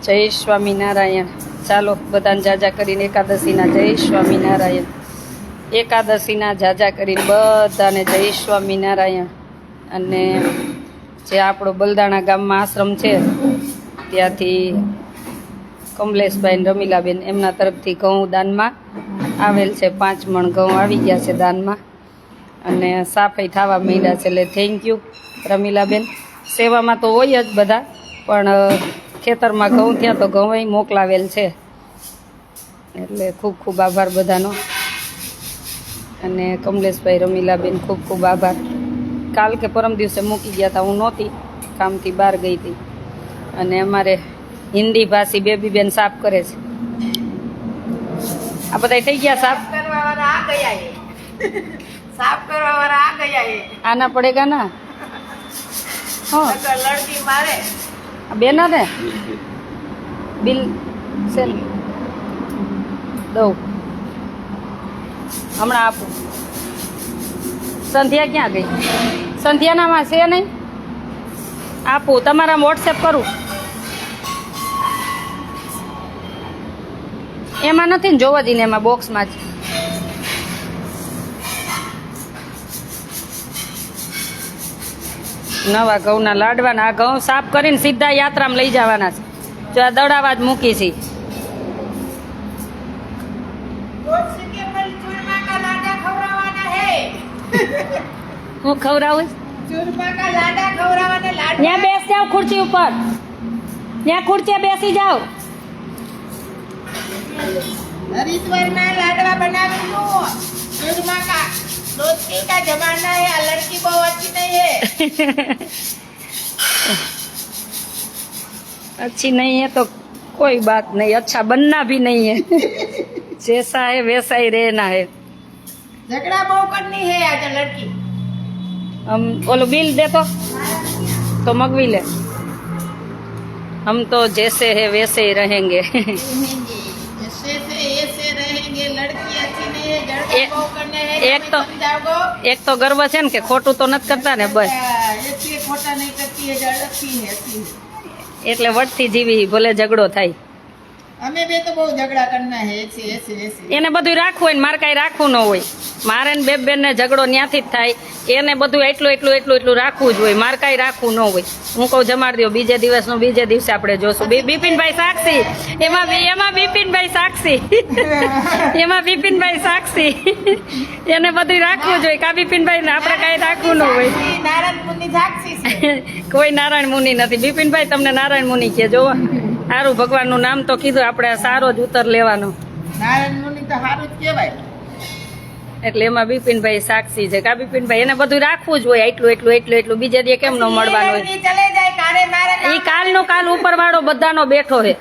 જય સ્વામિનારાયણ. ચાલો બધાને જાજા કરીને એકાદશીના જય સ્વામિનારાયણ. એકાદશીના જાજા કરીને બધાને જય સ્વામિનારાયણ. અને જે આપણો બલદાણા ગામમાં આશ્રમ છે ત્યાંથી કમલેશભાઈ ને રમીલાબેન એમના તરફથી ઘઉં દાનમાં આવેલ છે. 5 મણ ઘઉં આવી ગયા છે દાનમાં અને સાફાઈ થવા માંડ્યા છે. એટલે થેન્ક યુ રમીલાબેન. સેવામાં તો હોય જ બધા, પણ ખેતરમાં ઘઉં થયા તો ઘઉં મોકલાવેલ છે. એટલે ખૂબ ખૂબ આભાર બધાનો. અને કમલેશભાઈ રમીલાબેન ખૂબ ખૂબ આભાર. કાલ કે પરમ દિવસે મૂકી ગયા હતા, હું નહોતી, કામથી બહાર ગઈ હતી. અને અમારે હિન્દી ભાષી બેબીબેન સાફ કરે છે. આ બધા થઈ ગયા સાફ કરવાવાળા આ ગયા હે. સાફ કરવાવાળા આ ગયા હે. આના પડેગા ના હા લડકી મારે બેના ને બિલ છે ને દઉં હમણાં આપું. સંધ્યા ક્યાં ગઈ? સંધ્યાનામાં છે નહીં, આપું તમારા વોટ્સએપ કરું. એમાં નથી ને જોવા જઈને, એમાં બોક્સમાં જ. નવા ઘઉંના લાડવાના. આ ઘઉં સાફ કરીને સીધા યાત્રામાં લઈ જવાના છે. જો આ દડાવા જ મૂકી છે. હું ખવડાવું ત્યાં બેસ જાઓ ખુરશી ઉપર, ત્યાં ખુરશી બેસી જાઓ. હરિદ્વારના લાડવા બનાવીનું ચૂरमा का दोस्ती का जमाना है. आ लड़की बहुत अच्छी नहीं है. अच्छी नहीं है तो कोई बात नहीं, अच्छा बनना भी नहीं है. जैसा है वैसा ही रहना है. झगड़ा बहुत करनी है आज लड़की. हम बोलो बिल दे तो मगवी ले. हम तो जैसे है वैसे ही रहेंगे. जैसे से ऐसे रहेंगे. लड़की अच्छी नहीं है, झगड़ा बहुत करने हैं. एक तो गर्व છે ને કે ખોટું તો નથી કરતા ને, બસ ऐसी खोटा नहीं करती है, अच्छी है, अच्छी है. એટલે વટથી જીવી, ભલે ઝઘડો થાય. हमें भी तो बहुत झगड़ा करना है. ऐसे ऐसे ऐसे એને બધું રાખવું હોય ને મારે કાંઈ રાખવું ન હોય. મારે ને બેન ને ઝઘડો ત્યાંથી જ થાય. એને બધું એટલું રાખવું જ હોય, મારે કાંઈ રાખવું ન હોય. હું કહું જમાડી દો, બીજે દિવસે આપણે જોશું. બિપિનભાઈ સાક્ષી, એમાં બિપિનભાઈ સાક્ષી એમાં બિપિનભાઈ સાક્ષી. એને બધું રાખવું જોઈએ. કા બિપિનભાઈ ને આપણે કાંઈ રાખવું ન હોય. નારાયણ મુનિ સાક્ષી છે. કોઈ નારાયણ મુનિ નથી. બિપિનભાઈ તમને નારાયણ મુનિ કે જોવા સારું, ભગવાનનું નામ તો કીધું, આપણે સારો જ ઉત્તર લેવાનો. નારાયણ મુનિ તો સારું જ કહેવાય. એટલે એમાં બિપિનભાઈ સાક્ષી છે. કા બિપિનભાઈ એને બધું રાખવું જ હોય, એટલું. બીજે દી કેમ ન મળવાનું હોય? એ કાલનો કાલ ઉપર વાળો બધાનો બેઠો છે.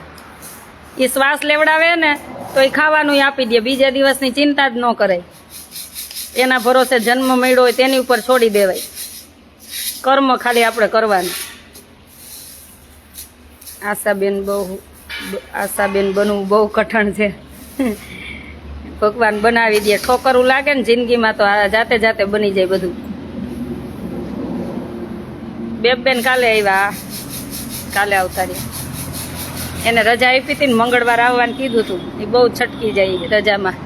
એ શ્વાસ લેવડાવે ને તો એ ખાવાનું આપી દે. બીજા દિવસની ચિંતા જ ન કરાય. એના ભરોસે જન્મ મળ્યો હોય તેની ઉપર છોડી દેવાય. કર્મ ખાલી આપણે કરવાનું. આશાબેન બનવું બહુ કઠણ છે. ભગવાન બનાવી દે. ઠોકરું લાગે ને જિંદગીમાં તો જાતે બની જાય બધું. બેન કાલે આવ્યા, કાલે આવતા રહ્યા. એને રજા આપી હતી ને, મંગળવાર આવવાનું કીધું હતું. એ બહુ છટકી જાય રજામાં.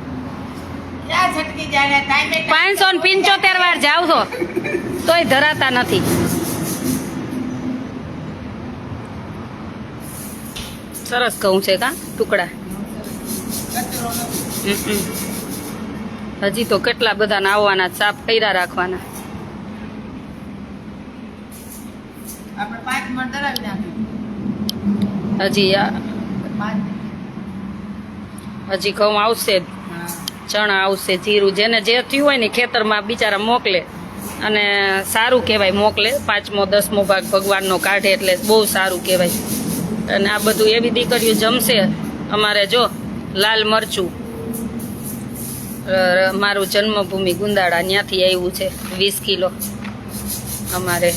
575 વાર જાવ છો તોય ધરાતા નથી. સરસ ઘઉં છે કા ટુકડા. હજી તો કેટલા બધા આવવાના, સાફ કર્યા રાખવાના. હજી ઘઉં આવશે, ચણા આવશે, જીરું. જેને જે થયું હોય ને ખેતરમાં બિચારા મોકલે, અને સારું કહેવાય મોકલે. 5મો 10મો ભાગ ભગવાનનો કાઢે એટલે બહુ સારું કહેવાય. અને આ બધું એવી દીકરીઓ જમશે. અમારે જો લાલ મરચું, મારું જન્મભૂમિ ગુંદાળા, ત્યાંથી આવ્યું છે 20 કિલો અમારે.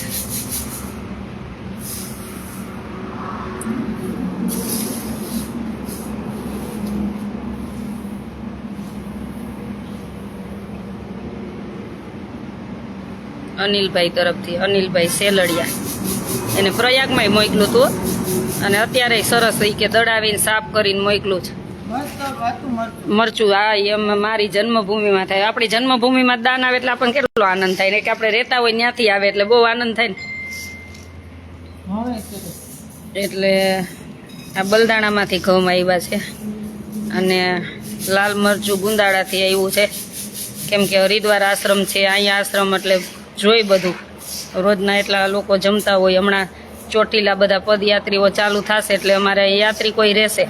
અનિલભાઈ તરફથી, અનિલભાઈ સેલડિયા. એને પ્રયાગમાંય મોકલું હતું. અને અત્યારે સરસ એ કે દડાવીને સાફ કરીને મોકલું છે મસ્ત હતું મરચું. મરચું. હા એમ મારી જન્મભૂમિમાં થાય. આપણી જન્મભૂમિમાં દાન આવે એટલે આપણને કેટલો આનંદ થાય ને કે આપણે રહેતા હોય ત્યાંથી આવે એટલે બહુ આનંદ થાય ને. હવે છે તે. એટલે આ બલદાણામાંથી ઘઉં આવ્યા છે અને લાલ મરચું ગુંદાળાથી આવ્યું છે, કેમ કે હરિદ્વાર આશ્રમ છે, અહીંયા આશ્રમ એટલે જોઈ બધું. રોજના એટલા લોકો જમતા હોય. હમણાં ચોટીલા બધા પદયાત્રીઓ ચાલુ થશે એટલે અમારે યાત્રી કોઈ રહેશે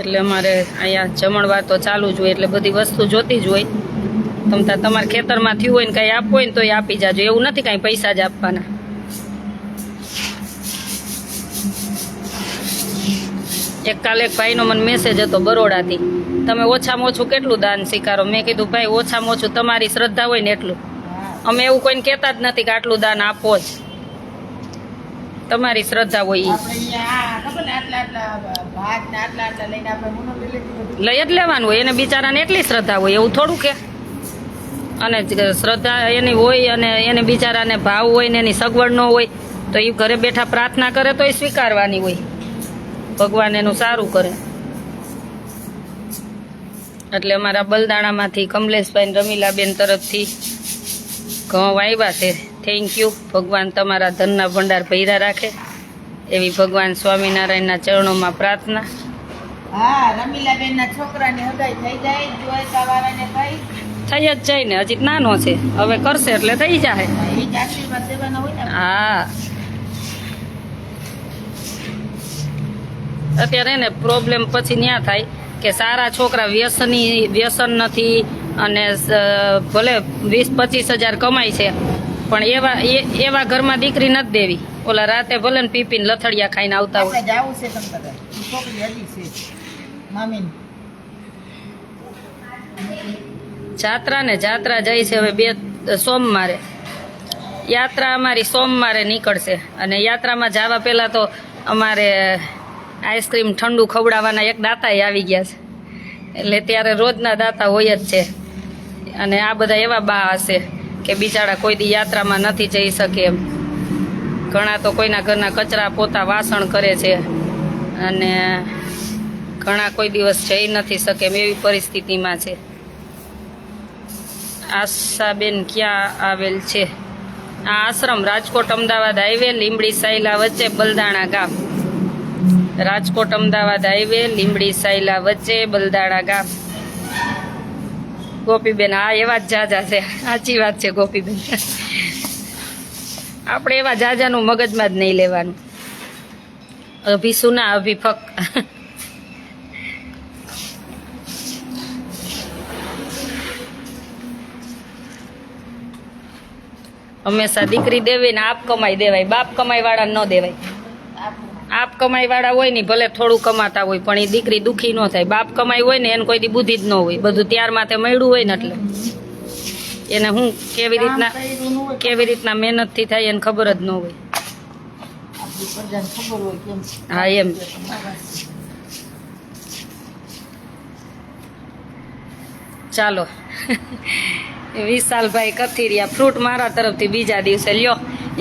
એટલે અમારે અહીંયા જમણવાર તો ચાલુ જ હોય એટલે બધી વસ્તુ જોતી જ હોય. તમારા ખેતરમાં થયું હોય ને કાંઈ આપવું હોય ને તો એ આપી જાજો. એવું નથી કાંઈ પૈસા જ આપવાના. એક કાલે એક ભાઈનો મને મેસેજ હતો બરોડાથી, તમે ઓછામાં ઓછું કેટલું દાન સ્વીકારો? મેં કીધું ભાઈ ઓછામાં ઓછું તમારી શ્રદ્ધા હોય ને એટલું. હા. અમે એવું કોઈને કહેતા જ નથી કે આટલું દાન આપો જ, તમારી શ્રદ્ધા હોય ઈ. આપણે અહીંયા ખબર ને આટલા આટલા ભાત ને આટલા આટલા લઈને આપણે મુનો લઈ લીધી બધું. લઈ જ લેવાનું હોય. એને બિચારાને એટલી શ્રદ્ધા હોય, એવું થોડું કે. અને શ્રદ્ધા એની હોય અને એને બિચારાને ભાવ હોય ને એની સગવડ ન હોય તો એ ઘરે બેઠા પ્રાર્થના કરે તો એ સ્વીકારવાની હોય. ભગવાન એનું સારું કરે. એટલે અમારા બલદાણામાંથી કમલેશભાઈ ને રમીલાબેન તરફથી ઘઉં આવ્યા છે. Thank you. ભગવાન તમારા ધનના ભંડાર ભર્યા રાખે એવી ભગવાન સ્વામિનારાયણના ચરણોમાં પ્રાર્થના. હા, રમીલાબેનના છોકરાની હગાઈ થઈ જાય, જોઈતા વાળાને થઈ. થઈ જ જાય ને, હજી નાનો છે, હવે કરશે એટલે થઈ જાય. એ જ આશીર્વાદ દેવાના હોય ને. હા, અત્યારે ને પ્રોબ્લેમ પછી ન્યા થાય કે સારા છોકરા વ્યસન નથી અને ભલે 20-25 હજાર કમાય છે પણ એવા ઘરમાં દીકરી નથી દેવી. ઓલા રાતે ભલે ને પીપીને લથડિયા ખાઈને આવતા હોય. આપણે જાવું છે તમ તારે. ઈ છોકરી હજી છે મામીની. જાત્રા જાય છે હવે સોમવારે. યાત્રા અમારી સોમવારે નીકળશે અને યાત્રામાં જવા પહેલાં તો અમારે આઈસ્ક્રીમ ઠંડુ ખવડાવવાના એક દાતાએ આવી ગયા છે એટલે ત્યારે રોજના દાતા હોય જ છે. અને આ બધા એવા બા હશે કે બિચારા કોઈ દી યાત્રામાં નથી જઈ શકે એમ. ઘણા તો કોઈના ઘરના કચરા પોતા વાસણ કરે છે અને ઘણા કોઈ દિવસ જઈ નથી શકે એમ એવી પરિસ્થિતિમાં છે. આશાબેન ક્યાં આવેલ છે? આ આશ્રમ રાજકોટ અમદાવાદ હાઈવે લીંબડી સાયલા વચ્ચે બલદાણા ગામ. રાજકોટ અમદાવાદ હાઈવે લીંબડી સાયલા વચ્ચે બલદાણા ગામ. ગોપીબેન, હા એવા જ જાજા છે. સાચી વાત છે ગોપીબેન. આપણે એવા જાજાનું મગજમાં જ નહીં લેવાનું. અભિસુના અભિફક. હંમેશા દીકરી દેવી ને આપ કમાઈ દેવાય, બાપ કમાઈ વાળા ન દેવાય. આપ કમાઈ વાળા હોય ને ભલે થોડું કમાતા હોય પણ એ દીકરી દુખી ન થાય. બાપ કમાઈ હોય ને એને કોઈ દી બુદ્ધિ જ ન હોય, બધું ત્યાર માથે મળ્યું હોય ને એટલે એને હું કેવી રીતના મહેનતથી થાય એને ખબર જ ન હોય. આપણી પ્રજાને ખબર હોય કેમ. હા એમ. ચાલો વિશાલભાઈ કથિરિયા ફ્રૂટ મારા તરફથી બીજા દિવસે લ્યો.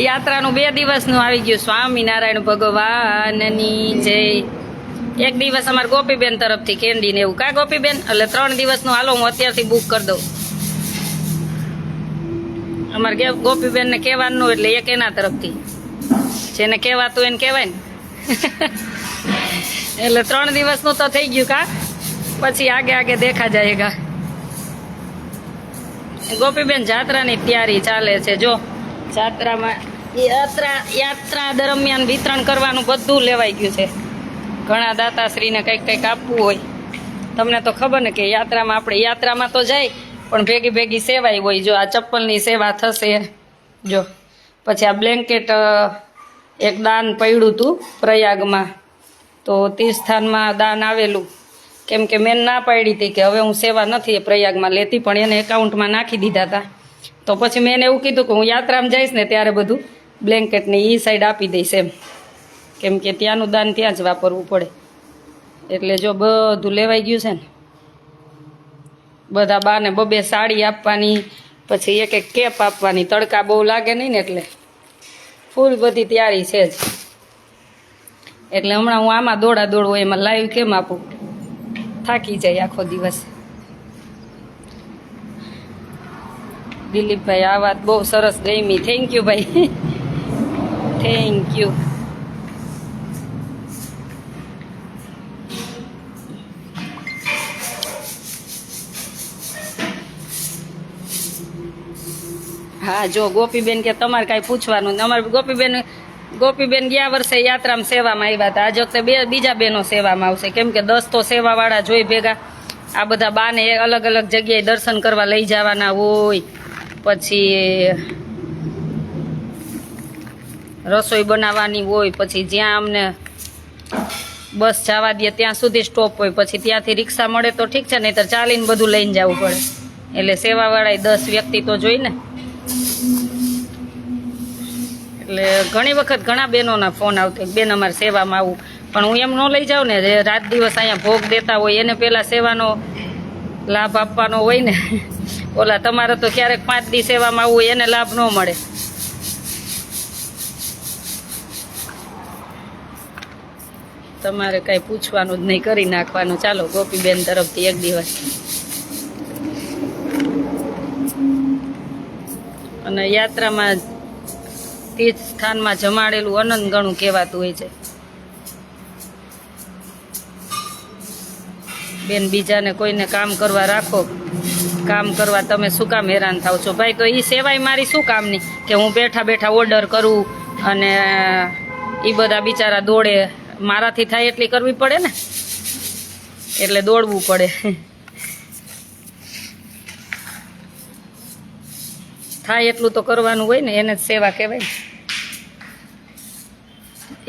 યાત્રાનું 2 દિવસનું આવી ગયું. સ્વામિનારાયણ ભગવાનની જય. એક દિવસ અમારે ગોપીબેન તરફથી કેન્ડી ને એવું. કા ગોપીબેન? એટલે 3 દિવસનું હાલો હું અત્યારથી બુક કરી દઉં. અમારે ગોપીબેન ને કહેવાનું એટલે એક એના તરફથી જેને કહેવાતું એને કહેવાય ને. એટલે 3 દિવસનું તો થઈ ગયું. કા પછી આગે દેખા જાયગા. ગોપીબેન જાત્રાની તૈયારી ચાલે છે. જો જાત્રામાં યાત્રા દરમિયાન વિતરણ કરવાનું બધું લેવાઈ ગયું છે. ઘણા દાતાશ્રીને કંઈક આપવું હોય. તમને તો ખબર ને કે યાત્રામાં તો જાય પણ ભેગી સેવાય હોય. જો આ ચપ્પલની સેવા થશે. જો પછી આ બ્લેન્કેટ એક દાન પડ્યું હતું પ્રયાગમાં તો તીર્થસ્થાનમાં દાન આવેલું. કેમ કે મેં ના પાડી હતી કે હવે હું સેવા નથી પ્રયાગમાં લેતી પણ એને એકાઉન્ટમાં નાખી દીધા હતા. તો પછી મેં એને એવું કીધું કે હું યાત્રામાં જઈશ ને ત્યારે બધું બ્લેન્કેટને એ સાઈડ આપી દઈશ એમ. કેમ કે ત્યાંનું દાન ત્યાં જ વાપરવું પડે. એટલે જો બધું લેવાઈ ગયું છે ને. બધા બાને 2 સાડી આપવાની, પછી એક કેપ આપવાની. તડકા બહુ લાગે નહીં ને એટલે ફૂલ બધી તૈયારી છે જ. એટલે હમણાં હું આમાં દોડા દોડવું એમાં લાઈવ કેમ આપું, થાકી જાય આખો દિવસ. દિલીપભાઈ આ વાત બહુ સરસ ગમી, થેન્ક યુ ભાઈ, થેન્ક યુ. હા જો ગોપીબેન કે તમારે કાંઈ પૂછવાનું નહીં. અમારે ગોપીબેન ગયા વર્ષે યાત્રામાં સેવામાં આવ્યા હતા. આજ વખતે બીજા બહેનો સેવામાં આવશે, કેમ કે 10 તો સેવાવાળા જોઈ ભેગા. આ બધા બાને અલગ અલગ જગ્યાએ દર્શન કરવા લઈ જવાના હોય, પછી રસોઈ બનાવવાની હોય, પછી જ્યાં અમને બસ જવા દે ત્યાં સુધી સ્ટોપ હોય, પછી ત્યાંથી રિક્ષા મળે તો ઠીક છે, નહીંતર ચાલીને બધું લઈને જવું પડે. એટલે સેવાવાળા 10 વ્યક્તિ તો જોઈ ને. એટલે ઘણી વખત ઘણા બહેનોના ફોન આવતો, બેન અમારે સેવામાં આવું, પણ હું એમ ન લઈ જાઉં ને. જે રાત દિવસ અહીંયા ભોગ દેતા હોય એને પહેલાં સેવાનો લાભ આપવાનો હોય ને. ઓલા તમારે તો ક્યારેક 5 દી સેવામાં આવવું હોય એને લાભ ન મળે. તમારે કાંઈ પૂછવાનું જ નહીં, કરી નાખવાનું. ચાલો ગોપીબેન તરફથી એક દિવસ. અને યાત્રામાં તીર્થ સ્થાનમાં જમાડેલું અનંત ગણું કહેવાતું હોય છે. બેન બીજાને કોઈને કામ કરવા રાખો, કામ કરવા તમે શું કામ હેરાન થાવ છો? ભાઈ તો એ સેવાય મારી શું કામની કે હું બેઠા બેઠા ઓર્ડર કરું અને એ બધા બિચારા દોડે. મારાથી થાય એટલી કરવી પડે ને, એટલે દોડવું પડે. થાય એટલું તો કરવાનું હોય ને, એને જ સેવા કહેવાય.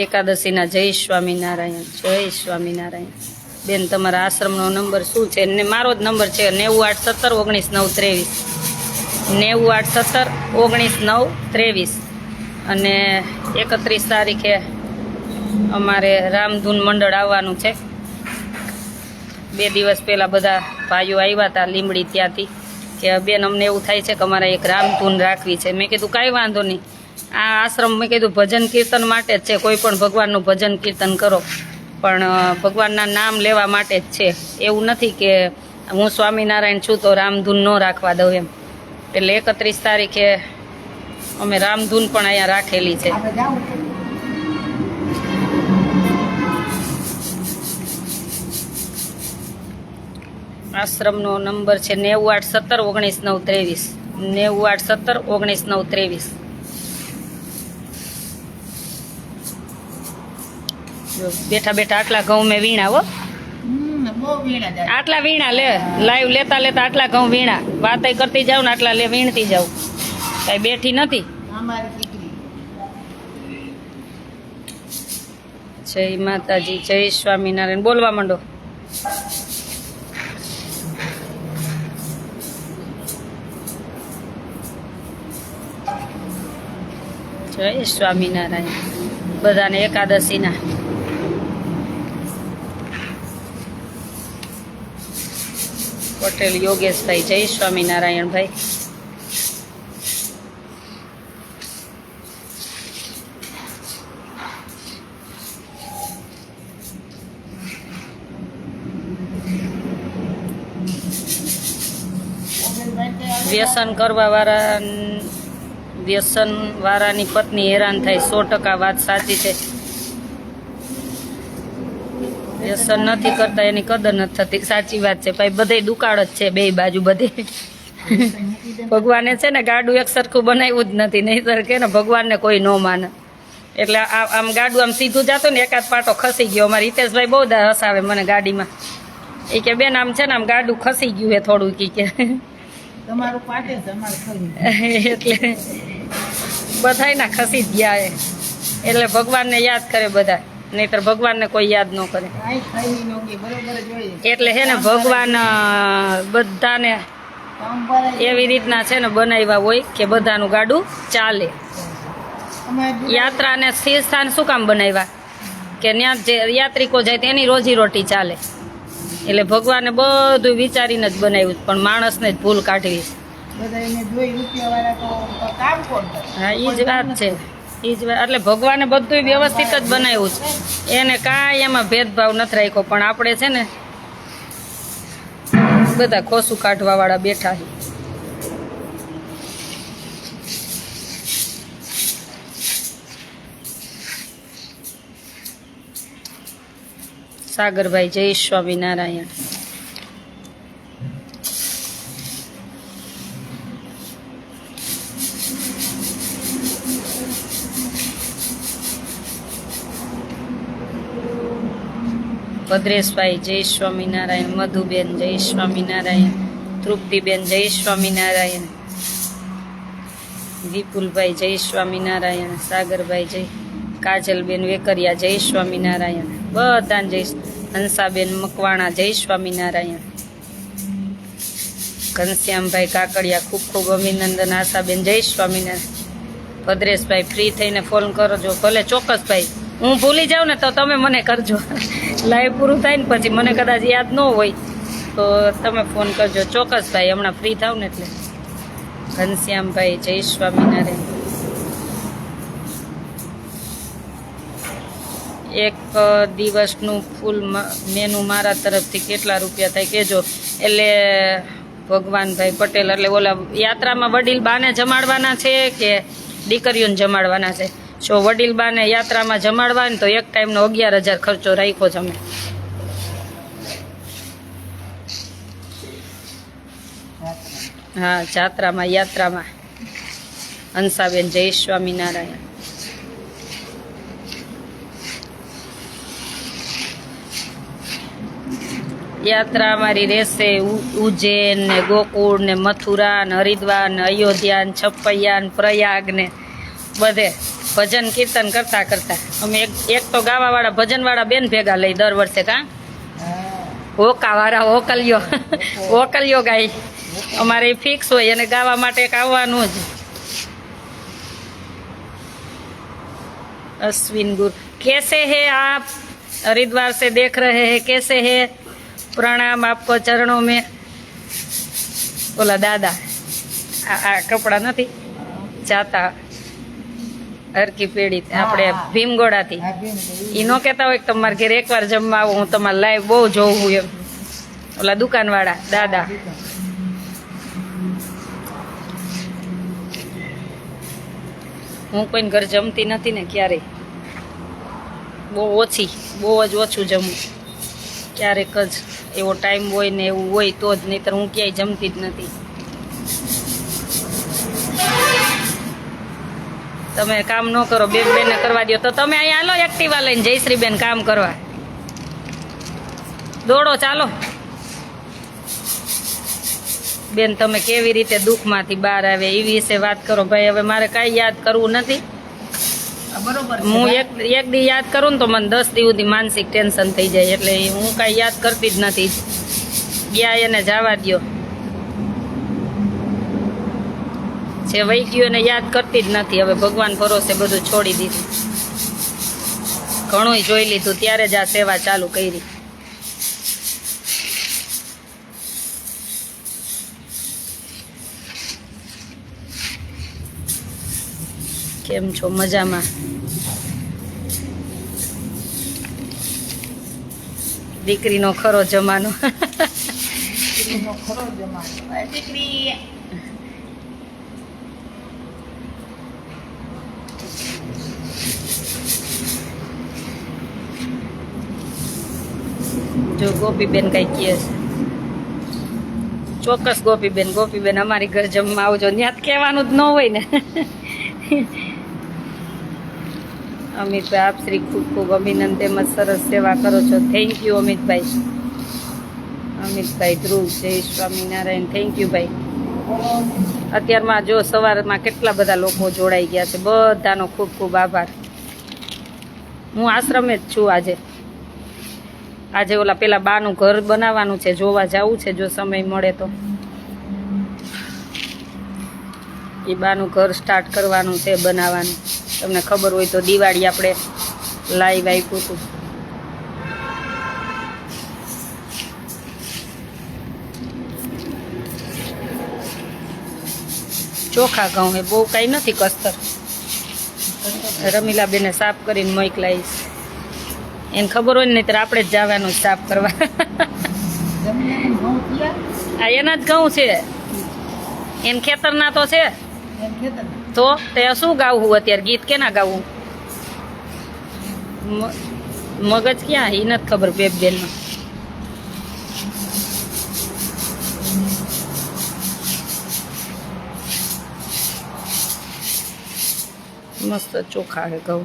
એકાદશીના જય સ્વામિનારાયણ, જય સ્વામિનારાયણ. બેન તમારા આશ્રમનો નંબર શું છે? ને મારો જ નંબર છે 9817 19 9 23. 9817 19 9 23. અને 31 તારીખે અમારે રામધૂન મંડળ આવવાનું છે. 2 દિવસ પહેલાં બધા ભાઈઓ આવ્યા હતા લીમડી ત્યાંથી, કે બેન અમને એવું થાય છે કે અમારે એક રામધૂન રાખવી છે. મેં કીધું કાંઈ વાંધો નહીં, આ આશ્રમ મેં કીધું ભજન કીર્તન માટે જ છે. કોઈ પણ ભગવાનનું ભજન કીર્તન કરો, પણ ભગવાનના નામ લેવા માટે જ છે. એવું નથી કે હું સ્વામિનારાયણ છું તો રામધૂન ન રાખવા દઉં એમ. એટલે 31 તારીખે અમે રામધૂન પણ અહીંયા રાખેલી છે. આશ્રમનો નંબર છે 9817 19 9 23. 9817 19 9 23. બેઠા બેઠા આટલા ઘઉં મેં વીણા હો, આટલા વીણા લે. લાઈવ લેતા લેતા આટલા ઘઉં વીણા. વાતય કરતી જાવ ને આટલા લે વીણતી જાવ, કઈ બેઠી નથી. જય માતાજી, જય સ્વામિનારાયણ. બોલવા માંડો. જય સ્વામિનારાયણ. બધાને એકાદશીના પટેલ યોગેશભાઈ, જય સ્વામિનારાયણ ભાઈ. વ્યસન વાળાની પત્ની હેરાન થાય, 100% વાત સાચી છે. વ્યસન નથી કરતા એની કદર નથી થતી, સાચી વાત છે ભાઈ. બધે દુકાળ જ છે, બે બાજુ બધે. ભગવાને છે ને ગાડું એક સરખું બનાવ્યું જ નથી, નહીંતર કે ને ભગવાનને કોઈ ન માને. એટલે આમ ગાડું આમ સીધું જતું ને, એકાદ પાટો ખસી ગયો. અમારે હિતેશભાઈ બહુ હસાવે મને ગાડીમાં. એ કે બેન આમ છે ને આમ ગાડું ખસી ગયું હે થોડું, કે તમારું પાટે છે, અમારું ખરું. એટલે બધાયના ખસી જ ગયા હે. એટલે ભગવાનને યાદ કરે બધા, નહીતર ભગવાનને કોઈ યાદ ન કરે. એટલે છે ને ભગવાન બધાને એવી રીતના છે ને બનાવ્યા હોય કે બધાનું ગાડું ચાલે. યાત્રાને સ્થિર સ્થાન શું કામ બનાવ્યા? કે ત્યાં જે યાત્રિકો જાય તેની રોજી રોટી ચાલે. એટલે ભગવાને બધું વિચારીને જ બનાવ્યું, પણ માણસને જ ભૂલ કાઢવી. બધાને જોઈ રૂપિયાવાળા તો કામ કોણ કરે? હા, એ જ વાત છે. એ જ વાત. એટલે ભગવાને બધું વ્યવસ્થિત જ બનાવ્યું છે, એને કાંઈ એમાં ભેદભાવ નથી રાખ્યો, પણ આપણે છે ને બધા ખોસું કાઢવા વાળા બેઠા છે. સાગરભાઈ જય સ્વામિનારાયણ. ભદ્રેશભાઈ જય સ્વામિનારાયણ. મધુબેન જય સ્વામિનારાયણ. તૃપ્તિબેન જય સ્વામિનારાયણ. વિપુલભાઈ જય સ્વામિનારાયણ. સાગરભાઈ જય. કાજલબેન વેકરિયા જય સ્વામિનારાયણ. બધાને જય. હંસાબેન મકવાણા જય સ્વામિનારાયણ. ઘનશ્યામભાઈ કાકડિયા ખૂબ ખૂબ અભિનંદન. આશાબેન જય સ્વામિનારાયણ. ભદ્રેશભાઈ ફ્રી થઈને ફોન કરજો. ભલે ચોક્કસ ભાઈ, હું ભૂલી જાઉં ને તો તમે મને કરજો. લાઈવ પૂરું થાય ને પછી મને કદાચ યાદ ન હોય તો તમે ફોન કરજો. ચોક્કસ ભાઈ, હમણાં ફ્રી થાવ ને એટલે. ઘનશ્યામભાઈ જય સ્વામિનારાયણ. એક દિવસનું ફૂલ મેનુ મારા તરફથી કેટલા રૂપિયા થાય કહેજો. એટલે ભગવાનભાઈ પટેલ, એટલે ઓલા યાત્રામાં વડીલ બાને જમાડવાના છે કે દીકરીઓને જમાડવાના છે? જો વડીલ બાને યાત્રામાં જમાડવા ને તો એક ટાઈમનો 11,000 ખર્ચો રાખ્યો છે અમે. હા, જાત્રામાં યાત્રામાં. હંસાબેન જય સ્વામિનારાયણ. યાત્રા અમારી રહેશે ઉજ્જૈન ને ગોકુળ ને મથુરા ને હરિદ્વાર ને અયોધ્યા ને છપૈયા ને પ્રયાગ ને બધે ભજન કીર્તન કરતા કરતા અમે એક તો ગાવા વાળા ભજન વાળા બેન ભેગા લઈ દર વર્ષે. કા હોકા વાળા હોકલિયો ગાય અમારે ફિક્સ હોય, અને ગાવા માટે એક આવવાનું જ. अश्विन गुरु कैसे है आप? हरिद्वार से देख रहे हैं, कैसे है? प्रणाम आपको चरणों में. बोला दादा आ कपड़ा नहीं जाता હરકી પેઢી આપણે ભીમગોડાથી ઈ નો કહેતા હોય કે તમારે ઘેર એકવાર જમવા આવું, હું તમારે લાઈવ બહુ જોઉં એમ. ઓલા દુકાનવાળા દાદા. હું કોઈને ઘર જમતી નથી ને ક્યારેય, બહુ ઓછી, બહુ જ ઓછું જમું. ક્યારેક જ એવો ટાઈમ હોય ને એવું હોય તો જ, નહીંતર હું ક્યાંય જમતી જ નથી. તમે કામ ન કરો, બેન કરવા દો તો તમે અહીંયા હાલો એક્ટિવા લઈને જયશ્રીબેન કામ કરવા. દોડો ચાલો બેન. તમે કેવી રીતે દુઃખમાંથી બહાર આવે એ વિશે વાત કરો ભાઈ. હવે મારે કાંઈ યાદ કરવું નથી. હું એક દી યાદ કરું ને તો મને 10 દી સુધી માનસિક ટેન્શન થઈ જાય, એટલે હું કાંઈ યાદ કરતી જ નથી. ગયા એને જવા દો. જે વહી ગયું એને યાદ કરતી જ નથી. હવે ભગવાન ભરોસે બધું છોડી દીધું. ઘણું જોઈ લીધું, ત્યારે જ આ સેવા ચાલુ કરી. કેમ છો? મજામાં? દીકરીનો ખરો જમાનો. દીકરી જો ગોપીબેન કઈ કહે છે. ચોક્કસ ગોપીબેન અમારી ઘર જમવા આવજો. ત્યાં જ કહેવાનું જ ન હોય ને. અમિતભાઈ આપ શ્રી ખૂબ ખૂબ અભિનંદન. તેમજ સરસ સેવા કરો છો. Thank you Amitbhai. ધ્રુવ જય સ્વામિનારાયણ. થેન્ક યુ ભાઈ. અત્યારમાં જો સવારમાં કેટલા બધા લોકો જોડાઈ ગયા છે. બધાનો ખૂબ ખૂબ આભાર. હું આશ્રમે જ છું આજે ઓલા પેલા બાનું ઘર બનાવવાનું છે, જોવા જવું છે જો સમય મળે તો. એ બાનું ઘર સ્ટાર્ટ કરવાનું છે, બનાવવાનું. તમને ખબર હોય તો દિવાળી આપણે લાઈવ આપ્યું હતું. ચોખા ઘઉં એ બહુ કાંઈ નથી કસ્તર. રમીલાબેને સાફ કરીને મોકલાઈશ. એને ખબર હોય ને નહીંતર આપણે જ જવાનું સાફ કરવા. જમીને ઘઉં થયા આ એના જ ઘઉં છે, એને ખેતરના તો છે. એમ ખેતર તો તે શું ગાવું અત્યારે ગીત કેના ગાવું? મગજ ક્યાં એ નથી ખબર બેનનો. મસ્ત ચોખા હે ઘઉં.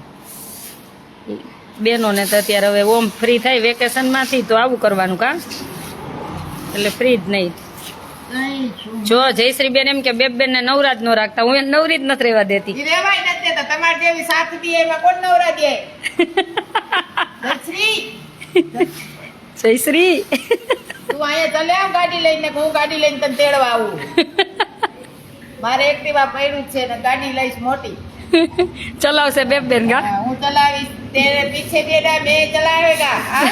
બેનોને તો અત્યારે હવે ઓમ ફ્રી થાય વેકેશનમાંથી તો આવું કરવાનું કા, એટલે ફ્રી જ નહીં. કઈ છું જો જયશ્રીબેન એમ કે બેનને નવરાજ નો રાખતા, હું એને નવરી જ નથી રહેવા દેતી. ઈ રેવાય નથી દેતા. તમારે જેવી સાથ દી એમાં કોણ નવરા દે? દક્ષરી, જયશ્રી તું અહીંયા ચાલે આવ ગાડી લઈને, હું ગાડી લઈને તને તેડવા આવું. મારે એક્ટિવા પડ્યું જ છે ને ગાડી લઈશ મોટી. ચલાવશે બેન ગા. હા, હું ચલાવીશ, તેરે પીછે બેઠા મેં ચલાવેગા. હા?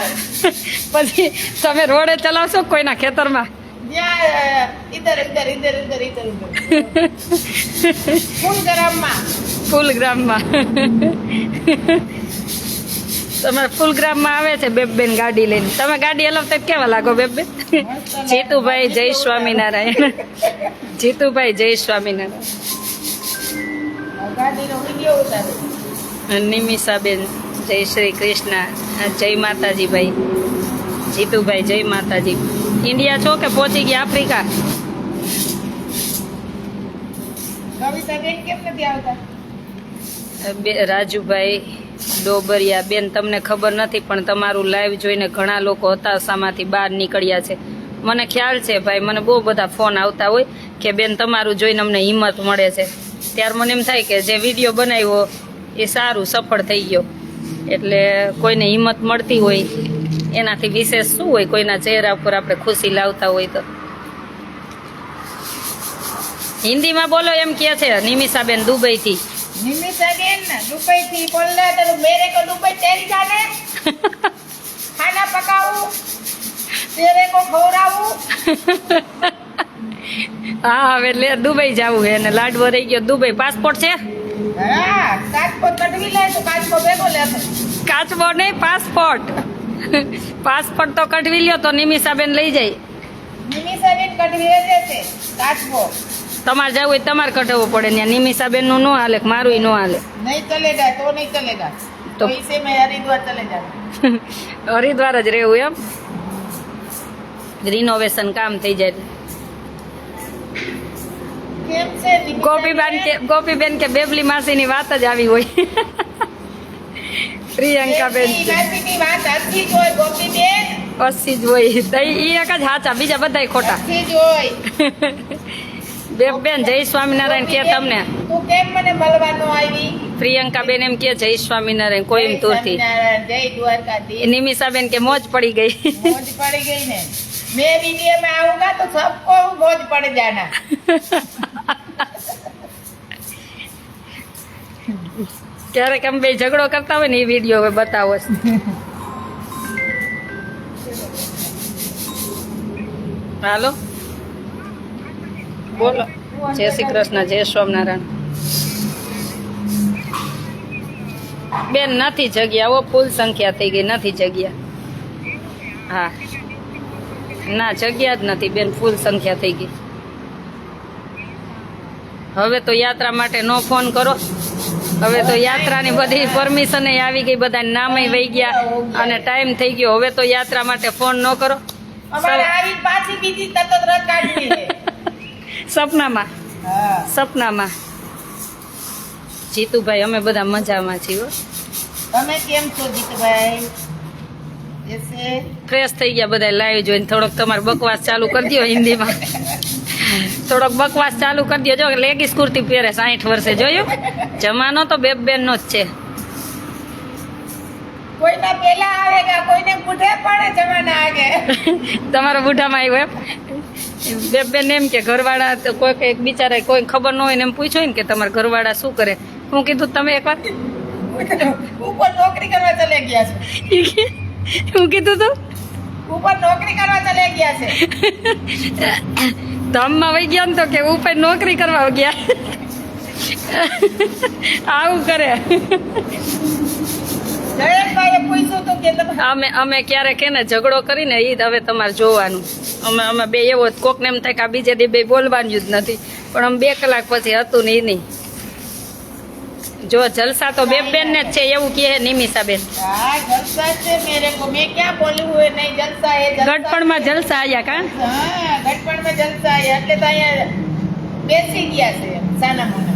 પછી તમે રોડે ચલાવશો કે કોઈના ખેતરમાં? જ્યાં ઇધર ઇધર ઇધર ઇધર ઇધર ઇધર ફૂલ ગરમમાં. ફૂલગ્રામમાં. તમારે ફૂલગ્રામમાં આવે છે બેન ગાડી લઈને. તમે ગાડી હલાવતા જ કેવા લાગો બેન? જીતુભાઈ જય સ્વામિનારાયણ. જીતુભાઈ જય સ્વામિનારાયણ. ગાડીનો વિડીયો ઉતારે. નિમિષાબેન જય શ્રી કૃષ્ણ. જય માતાજી ભાઈ. જીતુભાઈ જય માતાજી. ઇન્ડિયા છો કે પહોંચી ગયા આફ્રિકા? કવિતા બેન કેમ નથી આવતા? રાજુભાઈ ડોબરિયા બેન, તમને ખબર નથી પણ તમારું લાઈવ જોઈને ઘણા લોકો હતાશામાંથી બહાર નીકળ્યા છે. મને ખ્યાલ છે ભાઈ, મને બહુ બધા ફોન આવતા હોય કે બેન તમારું જોઈને અમને હિંમત મળે છે. ત્યારે મને એમ થાય કે જે વિડીયો બનાવ્યો એ સારું સફળ થઈ ગયો. એટલે કોઈને હિંમત મળતી હોય એનાથી વિશેષ શું હોય? કોઈના ચહેરા ઉપર આપણે ખુશી લાવતા હોય તો. હિન્દીમાં બોલો એમ કહે છે નિમિષાબેન દુબઈથી. નિમિષા બેન દુબઈ થી બોલના તો મેરે को दुबई तेरी जाने खाना पकाऊं तेरे को खवડાવું. હા હવે લે દુબઈ જવું હે ને લાડવો રહી ગયો દુબઈ. પાસપોર્ટ છે? હા, કાચકો કટવી લે તો કાચકો ભેગો લેતો. કાચબો નહીં, પાસપોર્ટ. પાસપોર્ટ તો કઢવી લ્યો તો નિમિષાબેન લઈ જાય. નિમિષા બેન કટવી લે છે કાચકો. તમારે જવું હોય તમારે કઢાવવું પડે. ત્યાં નિમિષાબેન નું ન હાલે, મારું ન હાલે. नहीं चलेगा तो नहीं चलेगा तो- तो इसे मैं हरिद्वार चले जाऊंगा. હરિદ્વાર જ રહેવું એમ? રિનોવેશન કામ થઈ જાય. કેમ છે નિમિષા ગોપીબેન કે બેબલી માસીની વાત જ આવી હોય. પ્રિયંકાબેન માસીની વાત સાચી જ હોય ગોપીબેન, અસી જ હોય. તઈ ઈ એક જ સાચા, બીજા બધાય ખોટા. સાચી જ હોય. બેન જય સ્વામિનારાયણ કે તમને. તું કેમ મને મળવાનો આવી? પ્રિયંકાબેન એમ કે જય સ્વામિનારાયણ કોઈમ્બતુરથી. જય સ્વામિનારાયણ, જય દ્વારકાધીશ. નિમિષાબેન કે મોજ પડી ગઈ. मौज पड़ गई ने. मैं वीडियो में आऊंगा तो सबको मौज पड़ जाना. ક્યારેક અમે બે ઝઘડો કરતા હોય ને એ વિડીયો હવે બતાવો છે. હાલો બોલો. જય શ્રી કૃષ્ણ, જય સ્વામિનારાયણ. બેન નથી જગ્યા, ઓ ફૂલ સંખ્યા થઈ ગઈ, નથી જગ્યા. હા ના જગ્યા જ નથી બેન, ફૂલ સંખ્યા થઈ ગઈ. હવે તો યાત્રા માટે નો ફોન કરો. હવે તો યાત્રાની બધી પરમિશન આવી ગઈ, બધા નામે વહી ગયા અને ટાઈમ થઈ ગયો. હવે તો યાત્રા માટે ફોન ન કરો. અમારે આવી પાછી બીજી તરત રદ કાઢવી છે. સપનામાં હા. સપનામાં. જીતુભાઈ અમે બધા મજામાં છીએ હો. તમે કેમ છો જીતભાઈ? જૈસે ફ્રેશ થઈ ગયા બધા લાઈવ જોઈને. થોડોક તમારે બકવાસ ચાલુ કરી દો હિન્દીમાં. થોડોક બકવાસ ચાલુ કરી દો. જો લેગીસ કુર્તી પહેરે 60 વર્ષે, જોયું? જમાનો તો બેન નો જ છે. કોઈના પેલા આવેગા, કોઈને બુઢે પડે જમાના આગે. તમારા બુઢામાં આવ્યો એમ? બેન એમ કે ઘરવાળા તો કોઈ એક બિચારા કોઈ ખબર ન હોય ને એમ પૂછ્યું ને કે તમારા ઘરવાળા શું કરે. હું કીધું તમે એકવાર ઉપર નોકરી કરવા ચલે ગયા છે. હું કીધું તું ઉપર નોકરી કરવા ચલે ગયા છે. ધામમાં વહી ગયા ને તો કે ઉપર નોકરી કરવા ગયા. આવું કરે. જયેશભાઈએ પૂછ્યું હતું કે તમે અમે ક્યારેક એને ઝઘડો કરીને એ હવે તમારે જોવાનું. અમે બે એવો જ કોકને એમ થાય કે આ બીજે દી બે બોલવાનું જ નથી, પણ અમે 2 કલાક પછી હતું ને એ નહીં. જો જલસા તો બે બેન ને જ છે એવું કહે નિમિષાબેન. हाँ जलसा से मेरे को मैं क्या बोली हुए नहीं जलसा है ગઢપણમાં જલસા આયા કા? हाँ गटपण में जलसा है એટલે તો અહીંયા બેસી ગયા છે સાના માના